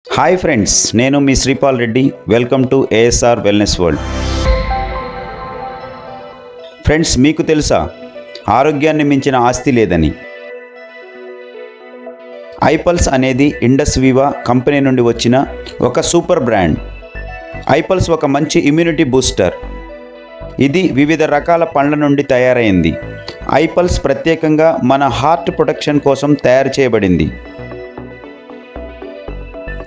Hi friends, నేను మీ Sripal Reddy. Welcome to ASR wellness world. Friends, మీకు తెలుసా ఆరోగ్యాన్ని మించిన ఆస్తి లేదని? ఐపల్స్ అనేది ఇండస్ వివా కంపెనీ నుండి వచ్చిన ఒక సూపర్ బ్రాండ్. ఐపల్స్ ఒక మంచి ఇమ్యూనిటీ బూస్టర్. ఇది వివిధ రకాల పండ్ల నుండి తయారైంది. ఐపల్స్ ప్రత్యేకంగా మన హార్ట్ ప్రొటెక్షన్ కోసం తయారు చేయబడింది.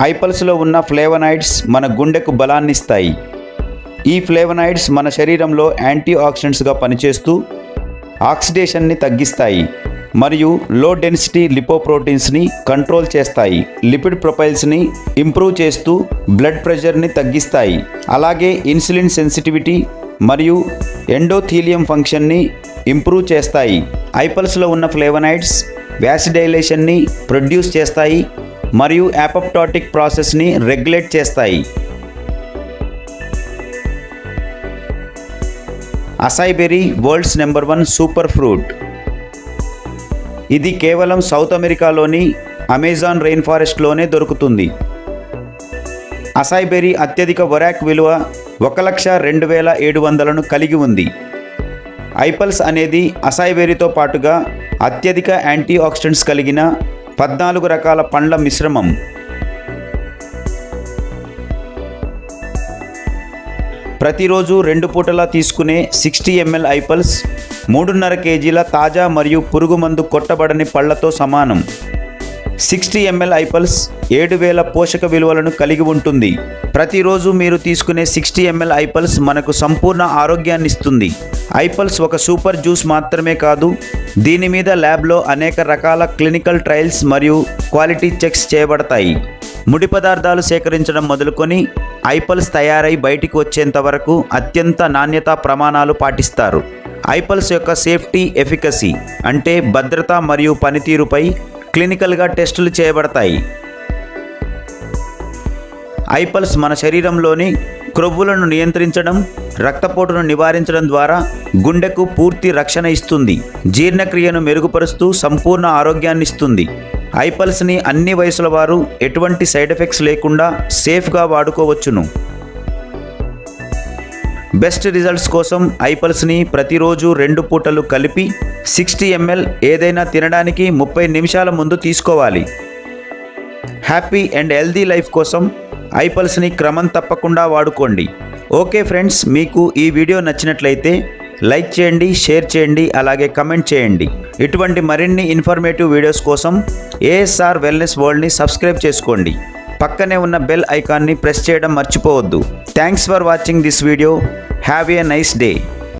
ఐపల్స్లో ఉన్న ఫ్లేవనాయిడ్స్ మన గుండెకు బలాన్నిస్తాయి. ఈ ఫ్లేవనాయిడ్స్ మన శరీరంలో యాంటీ ఆక్సిడెంట్స్గా పనిచేస్తూ ఆక్సిడేషన్ని తగ్గిస్తాయి మరియు లో డెన్సిటీ లిపోప్రోటీన్స్ని కంట్రోల్ చేస్తాయి. లిపిడ్ ప్రొఫైల్స్ని ఇంప్రూవ్ చేస్తూ బ్లడ్ ప్రెషర్ని తగ్గిస్తాయి. అలాగే ఇన్సులిన్ సెన్సిటివిటీ మరియు ఎండోథీలియం ఫంక్షన్ని ఇంప్రూవ్ చేస్తాయి. ఐపల్స్లో ఉన్న ఫ్లేవనాయిడ్స్ వ్యాసిడైలేషన్ని ప్రొడ్యూస్ చేస్తాయి మరియు అపోప్టోటిక్ ప్రాసెస్ని రెగ్యులేట్ చేస్తాయి. Acai berry world's number 1 super fruit. ఇది కేవలం సౌత్ అమెరికాలోని అమెజాన్ రెయిన్ ఫారెస్ట్లోనే దొరుకుతుంది. అసాయ్ బెర్రీ అత్యధిక వరాక్ విలువ 1,02,700ను కలిగి ఉంది. ఐపల్స్ అనేది అసాయ్ బెర్రీతో పాటుగా అత్యధిక యాంటీ ఆక్సిడెంట్స్ కలిగిన 14 రకాల పండ్ల మిశ్రమం. ప్రతిరోజు 2 పూటలా తీసుకునే 60 ml ఐపల్స్ 3.5 kgల తాజా మరియు పురుగు మందు కొట్టబడని పళ్లతో సమానం. 60 ml ఐపల్స్ 7,000 పోషక విలువలను కలిగి ఉంటుంది. ప్రతిరోజు మీరు తీసుకునే 60 ml ఐపల్స్ మనకు సంపూర్ణ ఆరోగ్యాన్ని ఇస్తుంది. ఐపల్స్ ఒక సూపర్ జ్యూస్ మాత్రమే కాదు, దీని మీద ల్యాబ్లో అనేక రకాల క్లినికల్ ట్రయల్స్ మరియు క్వాలిటీ చెక్స్ చేయబడతాయి. ముడి పదార్థాలు సేకరించడం మొదలుకొని ఐపల్స్ తయారై బయటికి వచ్చేంత వరకు అత్యంత నాణ్యతా ప్రమాణాలు పాటిస్తారు. ఐపల్స్ యొక్క సేఫ్టీ, ఎఫికసీ అంటే భద్రత మరియు పనితీరుపై క్లినికల్గా టెస్టులు చేయబడతాయి. ఐపల్స్ మన శరీరంలోని క్రొవ్వులను నియంత్రించడం, రక్తపోటును నివారించడం ద్వారా గుండెకు పూర్తి రక్షణ ఇస్తుంది. జీర్ణక్రియను మెరుగుపరుస్తూ సంపూర్ణ ఆరోగ్యాన్ని ఇస్తుంది. ఐపల్స్ని అన్ని వయసుల వారు ఎటువంటి సైడ్ ఎఫెక్ట్స్ లేకుండా సేఫ్గా వాడుకోవచ్చును. బెస్ట్ రిజల్ట్స్ కోసం ఐపల్స్ని ప్రతిరోజు 2 పూటలు కలిపి 60 ml ఏదైనా తినడానికి 30 నిమిషాల ముందు తీసుకోవాలి. హ్యాపీ అండ్ హెల్దీ లైఫ్ కోసం ఐపల్స్ని క్రమం తప్పకుండా వాడుకోండి. ఓకే ఫ్రెండ్స్, మీకు ఈ వీడియో నచ్చినట్లయితే లైక్ చేయండి, షేర్ చేయండి, అలాగే కమెంట్ చేయండి. ఇటువంటి మరిన్ని ఇన్ఫర్మేటివ్ వీడియోస్ కోసం ఏఎస్ఆర్ వెల్నెస్ వరల్డ్ని సబ్స్క్రైబ్ చేసుకోండి. పక్కనే ఉన్న బెల్ ఐకాన్ని ప్రెస్ చేయడం మర్చిపోవద్దు. Thanks for watching this video. Have a nice day.